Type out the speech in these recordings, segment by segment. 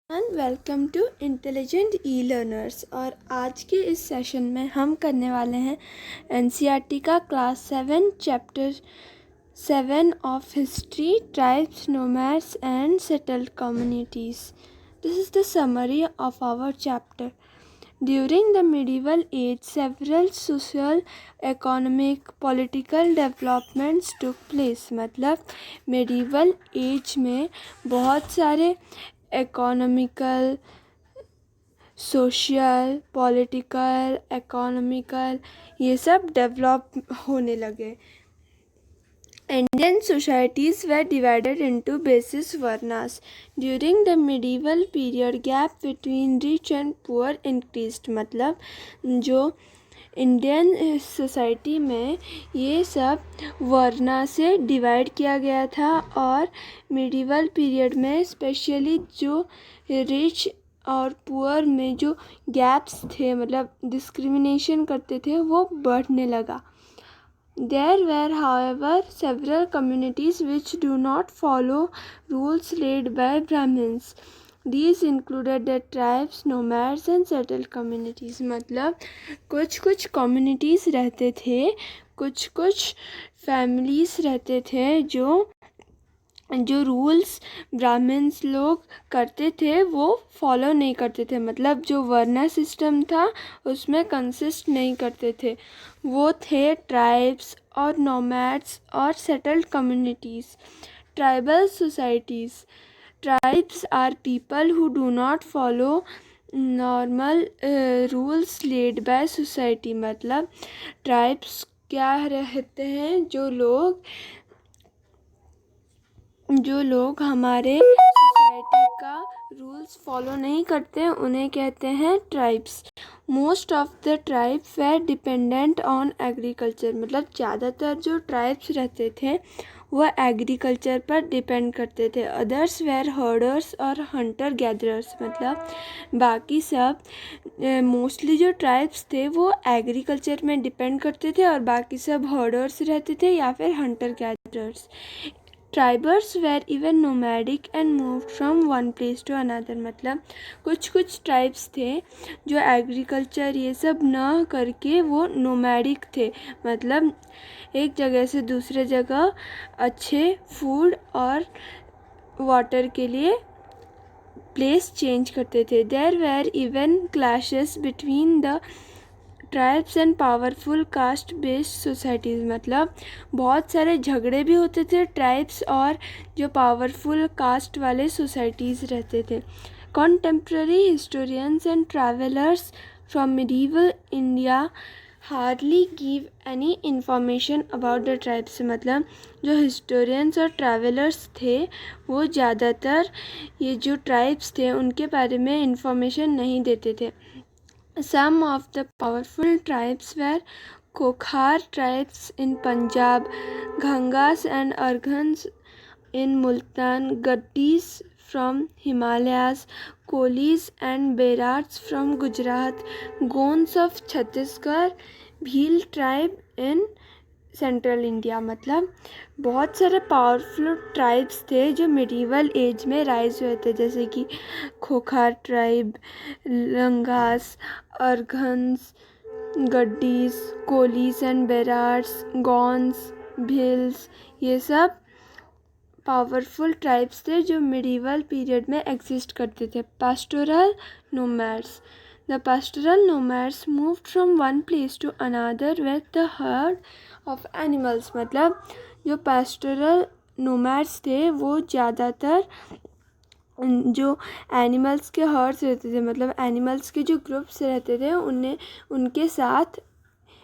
And welcome to intelligent E learners. और आज के इस सेशन में हम करने वाले हैं एनसीईआरटी का class 7 chapter 7 of history, tribes, nomads and settled communities. This is the summary of our chapter. During the medieval age, several social, economic, political developments took place। मतलब medieval age में बहुत सारे economical, social, political, economical ये सब develop होने लगे। Indian societies were divided into basis varnas. During the medieval period, gap between rich and poor increased। मतलब जो इंडियन सोसाइटी में ये सब वर्ना से डिवाइड किया गया था और मिडिवल पीरियड में स्पेशली जो रिच और पुअर में जो गैप्स थे, मतलब डिस्क्रिमिनेशन करते थे, वो बढ़ने लगा। There were, however, several communities which do not follow rules laid by Brahmins. These included the tribes, nomads and settled communities। मतलब कुछ कुछ communities रहते थे, कुछ कुछ families रहते थे जो रूल्स ब्राह्मण्स लोग करते थे वो फॉलो नहीं करते थे। मतलब जो वर्ना सिस्टम था उसमें कंसिस्ट नहीं करते थे। वो थे ट्राइब्स और नोमैड्स और settled communities. Tribal societies. Tribes are people who do not follow normal rules led by society. मतलब ट्राइब्स क्या रहते हैं, जो लोग हमारे सोसाइटी का रूल्स फॉलो नहीं करते उन्हें कहते हैं tribes. Most of the tribes were dependent on agriculture. मतलब ज़्यादातर जो ट्राइब्स रहते थे वह एग्रीकल्चर पर डिपेंड करते थे। अदर्स वेर हर्डर्स और हंटर गैदरर्स। मतलब बाकी सब मोस्टली जो ट्राइब्स थे वो एग्रीकल्चर में डिपेंड करते थे और बाकी सब हर्डर्स रहते थे या फिर hunter gatherers. Tribes were even nomadic and move from one place to another. मतलब कुछ कुछ ट्राइब्स थे जो एग्रीकल्चर ये सब न करके वो नोमैडिक थे। मतलब एक जगह से दूसरे जगह अच्छे फूड और वाटर के लिए प्लेस चेंज करते थे। There were even clashes between the tribes and powerful caste based societies. मतलब बहुत सारे झगड़े भी होते थे ट्राइब्स और जो पावरफुल कास्ट वाले सोसाइटीज़ रहते थे। Contemporary historians and travellers from medieval India hardly give any information about the tribes. मतलब जो हिस्टोरियंस और ट्रैवलर्स थे वो ज़्यादातर ये जो ट्राइब्स थे उनके बारे में इंफॉर्मेशन नहीं देते थे। Some of the powerful tribes were Khokhar tribes in Punjab, Ghangas and Arghans in Multan, Gaddis from Himalayas, Kolis and Berats from Gujarat, Gonds of Chhattisgarh, Bhil tribe in central India. मतलब बहुत सारे powerful tribes थे जो medieval as में rise हुए थे, जैसे कि Khokhar tribe, लंगास, अरघन्स, गड्डीज, कोलीस and Berars, gones, Bhils, ये सब पावरफुल ट्राइब्स थे जो मिडीवल पीरियड में एग्जिस्ट करते थे। Pastoral nomads. The pastoral nomads moved from one place to another with the herd of animals। मतलब जो pastoral nomads थे वो ज़्यादातर जो एनिमल्स के हर्ड्स रहते थे, मतलब एनिमल्स के जो ग्रुप्स रहते थे उनके साथ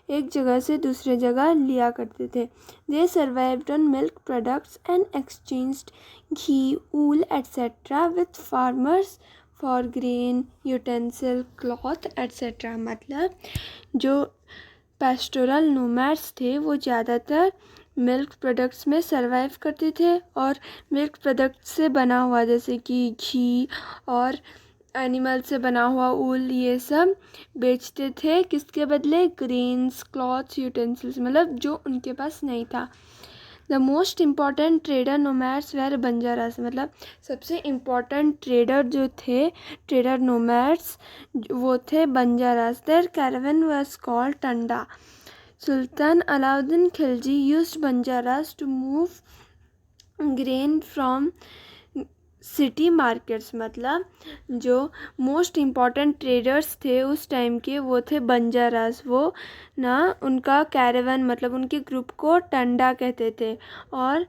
एक जगह से दूसरे जगह लिया करते थे। They survived on milk products and exchanged ghee, wool etc. with farmers for grain, utensil, cloth etcetera. मतलब जो पेस्टोरल नोमैड्स थे वो ज़्यादातर मिल्क प्रोडक्ट्स में सर्वाइव करते थे और मिल्क प्रोडक्ट से बना हुआ जैसे कि घी और एनिमल से बना हुआ ऊल ये सब बेचते थे। किसके बदले? Grains, clothes, utensils. मतलब जो उनके पास नहीं था। The most important trader nomads were Banjaras, मतलब सबसे इम्पॉर्टेंट ट्रेडर जो थे, ट्रेडर नोमैड्स, वो थे Banjaras. Their caravan was called tanda. Sultan Alauddin Khilji used Banjaras to move grain from city markets. मतलब जो मोस्ट इम्पॉर्टेंट ट्रेडर्स थे उस टाइम के वो थे बंजारास. वो ना उनका कैरावन मतलब उनके ग्रुप को टंडा कहते थे. और